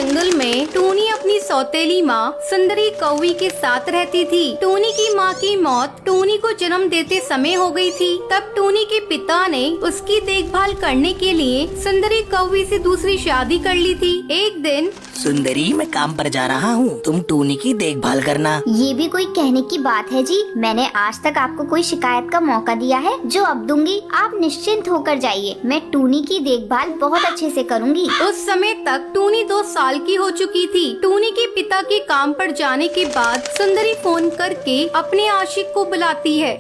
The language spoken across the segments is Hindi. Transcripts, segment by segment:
जंगल में टूनी अपनी सौतेली माँ सुंदरी कौवी के साथ रहती थी। टूनी की माँ की मौत टूनी को जन्म देते समय हो गई थी। तब टूनी के पिता ने उसकी देखभाल करने के लिए सुंदरी कौवी से दूसरी शादी कर ली थी। एक दिन, सुंदरी, मैं काम पर जा रहा हूँ, तुम टूनी की देखभाल करना। ये भी कोई कहने की बात है जी। मैंने आज तक आपको कोई शिकायत का मौका दिया है जो अब दूंगी। आप निश्चिंत होकर जाइए, मैं टूनी की देखभाल बहुत अच्छे से करूँगी। उस समय तक टूनी 2 साल की हो चुकी थी। टूनी के पिता के काम पर जाने के बाद सुंदरी फोन करके अपने आशिक को बुलाती है।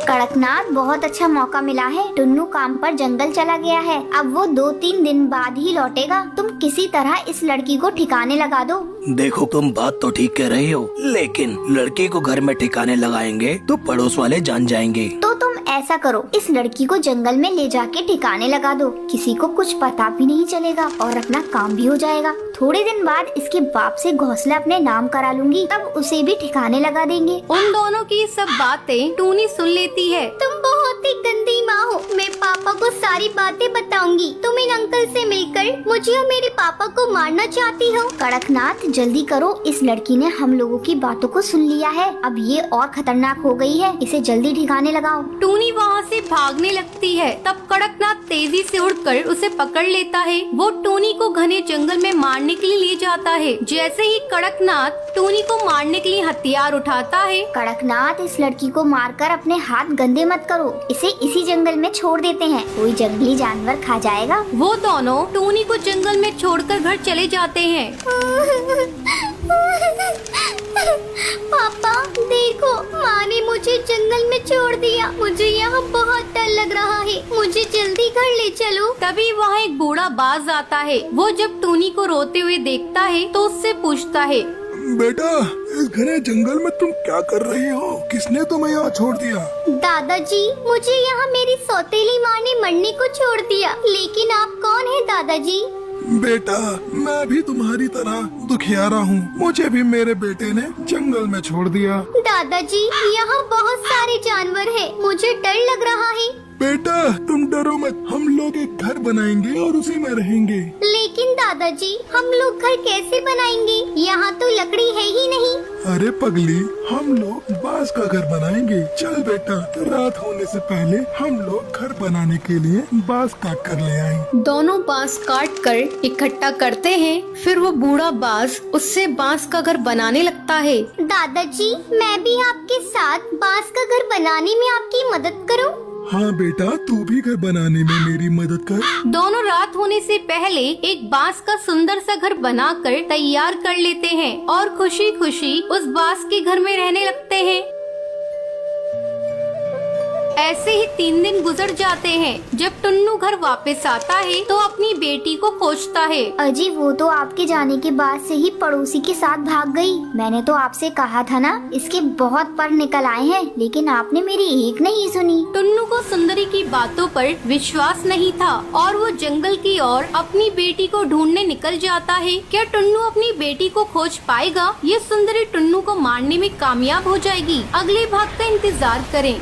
कड़कनाथ, बहुत अच्छा मौका मिला है। टुन्नू काम पर जंगल चला गया है, अब वो 2-3 दिन बाद ही लौटेगा। तुम किसी तरह इस लड़की को ठिकाने लगा दो। देखो, तुम बात तो ठीक कह रही हो, लेकिन लड़के को घर में ठिकाने लगाएंगे तो पड़ोस वाले जान जाएंगे। तो तुम ऐसा करो, इस लड़की को जंगल में ले जाके ठिकाने लगा दो। किसी को कुछ पता भी नहीं चलेगा और अपना काम भी हो जाएगा। थोड़े दिन बाद इसके बाप से घोंसला अपने नाम करा लूंगी, तब उसे भी ठिकाने लगा देंगे। उन दोनों की सब बातें टूनी सुन लेती है। तुम बहुत ही गंदी माँ हो। मैं पापा को सारी बातें बताऊंगी। तुम इन अंकल से मिलकर मुझे और मेरे पापा को मारना चाहती हो। कड़कनाथ, जल्दी करो, इस लड़की ने हम लोगों की बातों को सुन लिया है। अब ये और खतरनाक हो गई है, इसे जल्दी ठिकाने लगाओ। टूनी वहाँ से भागने लगती है। तब कड़कनाथ तेजी से उड़कर उसे पकड़ लेता है। वो टूनी को घने जंगल में मारने के लिए ले जाता है। जैसे ही कड़कनाथ टूनी को मारने के लिए हथियार उठाता है, कड़कनाथ, इस लड़की को मारकर अपने हाथ गंदे मत करो। इसे इसी जंगल में छोड़ देते हैं, कोई जंगली जानवर खा जाएगा। वो दोनों टूनी को जंगल में छोड़कर घर चले जाते हैं। पापा देखो, माँ ने मुझे जंगल में छोड़ दिया। मुझे यहाँ बहुत डर लग रहा है, मुझे जल्दी घर ले चलो। तभी वहाँ एक बूढ़ा बाज आता है। वो जब टूनी को रोते हुए देखता है तो उससे पूछता है, बेटा, इस घने जंगल में तुम क्या कर रही हो? किसने तुम्हें यहाँ छोड़ दिया? दादाजी, मुझे यहाँ मेरी सौतेली माँ ने मरने को छोड़ दिया। लेकिन आप कौन है दादाजी? बेटा, मैं भी तुम्हारी तरह दुखियारा हूँ। मुझे भी मेरे बेटे ने जंगल में छोड़ दिया। दादाजी, यहाँ बहुत सारे जानवर हैं, मुझे डर लग रहा है। बेटा, तुम डरो मत, हम लोग एक घर बनाएंगे और उसी में रहेंगे। लेकिन दादाजी, हम लोग घर कैसे बनाएंगे? यहाँ तो लकड़ी है ही नहीं। अरे पगली, हम लोग बांस का घर बनाएंगे। चल बेटा, रात होने से पहले हम लोग घर बनाने के लिए बांस काट कर ले आए। दोनों बांस काट कर इकट्ठा करते हैं। फिर वो बूढ़ा बाज उससे बांस का घर बनाने लगता है। दादाजी, मैं भी आपके साथ बांस का घर बनाने में आपकी मदद करूं? हाँ बेटा, तू भी घर बनाने में मेरी मदद कर। दोनों रात होने से पहले एक बांस का सुंदर सा घर बनाकर तैयार कर लेते हैं और खुशी खुशी उस बांस के घर में रहने लगते हैं। ऐसे ही 3 दिन गुजर जाते हैं। जब टुन्नू घर वापस आता है तो अपनी बेटी को खोजता है। अजी, वो तो आपके जाने के बाद से ही पड़ोसी के साथ भाग गई। मैंने तो आपसे कहा था ना, इसके बहुत पर निकल आए हैं, लेकिन आपने मेरी एक नहीं सुनी। टुन्नू को सुंदरी की बातों पर विश्वास नहीं था और वो जंगल की ओर अपनी बेटी को ढूंढने निकल जाता है। क्या टुन्नू अपनी बेटी को खोज पाएगा? ये सुंदरी टुन्नू को मारने में कामयाब हो जाएगी? अगले भाग का इंतजार करें।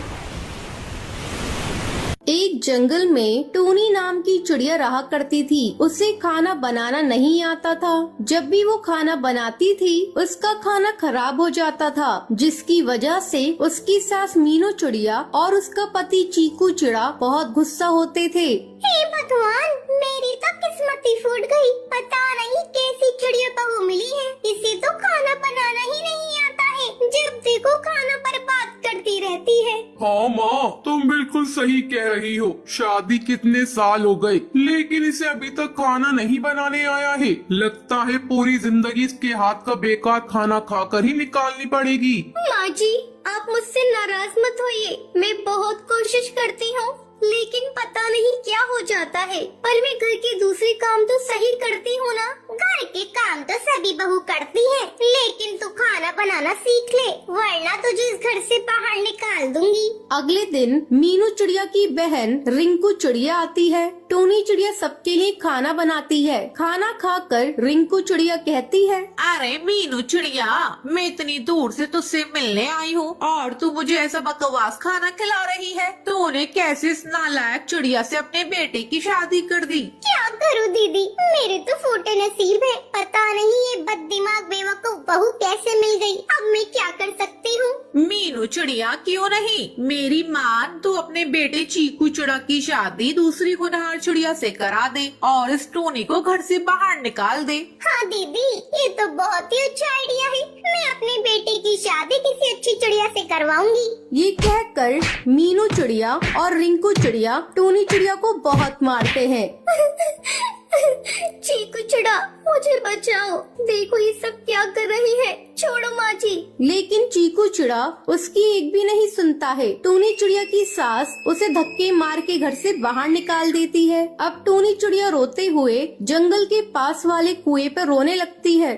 एक जंगल में टूनी नाम की चिड़िया रहा करती थी। उसे खाना बनाना नहीं आता था। जब भी वो खाना बनाती थी, उसका खाना खराब हो जाता था, जिसकी वजह से उसकी सास मीनू चिड़िया और उसका पति चीकू चिड़ा बहुत गुस्सा होते थे। हे भगवान, मेरी तो किस्मत ही फूट गई। पता नहीं कैसी चिड़िया बहू मिली है, इसे तो खाना बनाना ही नहीं आता है। जब देखो खाना बर्बाद करती रहती है। हाँ माँ, तुम बिल्कुल सही कह रही हो। शादी कितने साल हो गए, लेकिन इसे अभी तक खाना नहीं बनाने आया है। लगता है पूरी जिंदगी इसके हाथ का बेकार खाना खाकर ही निकालनी पड़ेगी। माँ जी, आप मुझसे नाराज मत होइए। मैं बहुत कोशिश करती हूँ, लेकिन पता नहीं क्या हो जाता है। पर मैं घर के दूसरे काम तो सही करती हूँ ना। घर के काम तो सभी बहू करती है, लेकिन तू खाना बनाना सीख ले, वरना तुझे इस घर से बाहर निकाल दूंगी। अगले दिन मीनू चिड़िया की बहन रिंकू चिड़िया आती है। टूनी चिड़िया सबके लिए खाना बनाती है। खाना खाकर रिंकू चिड़िया कहती है, अरे मीनू चिड़िया, मैं इतनी दूर से तुझसे मिलने आई हूँ और तू मुझे ऐसा बकवास खाना खिला रही है। तूने कैसे इस नालायक चिड़िया से अपने बेटे की शादी कर दी? क्या करूँ दीदी, मेरे तो नसीब है। पता नहीं ये बददिमाग बेवकूफ बहू कैसे मिल गई। अब मैं क्या कर सकती हूँ। मीनू चिड़िया क्यों नहीं, मेरी मान तू अपने बेटे चीकू चिड़ा की शादी दूसरी होनहार चिड़िया से करा दे और इस टोनी को घर से बाहर निकाल दे। हाँ दीदी, ये तो बहुत ही अच्छा आइडिया है। मैं अपने बेटे की शादी किसी अच्छी चिड़िया से करवाऊंगी। ये कहकर मीनू चिड़िया और रिंकू चिड़िया टूनी चिड़िया को बहुत मारते हैं। चीकू चिड़ा, मुझे बचाओ। देखो ये सब क्या कर रही है। छोड़ो माँ जी। लेकिन चीकू चिड़ा उसकी एक भी नहीं सुनता है। टूनी चिड़िया की सास उसे धक्के मार के घर से बाहर निकाल देती है। अब टूनी चिड़िया रोते हुए जंगल के पास वाले कुएं पर रोने लगती है।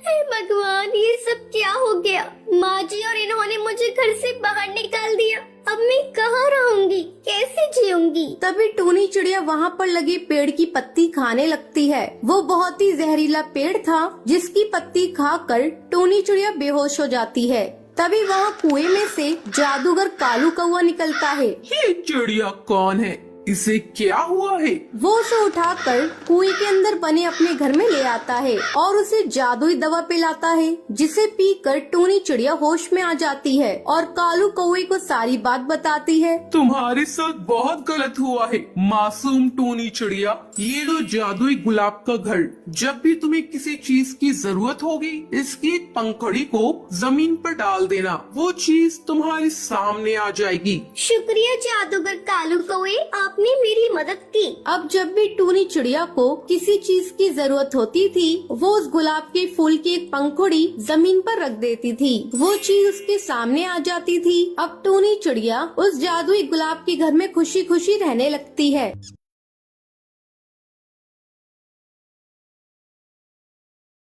हे भगवान, ये सब क्या हो गया। माँ जी और इन्होंने मुझे घर से बाहर निकाल दिया। अब मैं कहाँ रहूंगी, कैसे जीऊंगी। तभी टूनी चिड़िया वहाँ पर लगे पेड़ की पत्ती खाने लगती है। वो बहुत ही जहरीला पेड़ था जिसकी पत्ती खाकर टूनी चिड़िया बेहोश हो जाती है। तभी वहाँ कुएं में से जादूगर कालू कौवा निकलता है। ये चिड़िया कौन है, इसे क्या हुआ है। वो उसे उठाकर कुएं के अंदर बने अपने घर में ले आता है और उसे जादुई दवा पिलाता है, जिसे पीकर टूनी चिड़िया होश में आ जाती है और कालू कौवे को सारी बात बताती है। तुम्हारे साथ बहुत गलत हुआ है मासूम टूनी चिड़िया। ये लो जादुई गुलाब का घर। जब भी तुम्हें किसी चीज की जरूरत होगी, इसकी एक पंखुड़ी को जमीन पर डाल देना, वो चीज तुम्हारे सामने आ जाएगी। शुक्रिया जादूगर कालू कौवे, आपने मेरी मदद की। अब जब भी टूनी चिड़िया को किसी चीज की जरूरत होती थी, वो उस गुलाब के फूल की एक पंखुड़ी जमीन पर रख देती थी। वो चीज उसके सामने आ जाती थी। अब टूनी चिड़िया उस जादुई गुलाब के घर में खुशी खुशी रहने लगती है।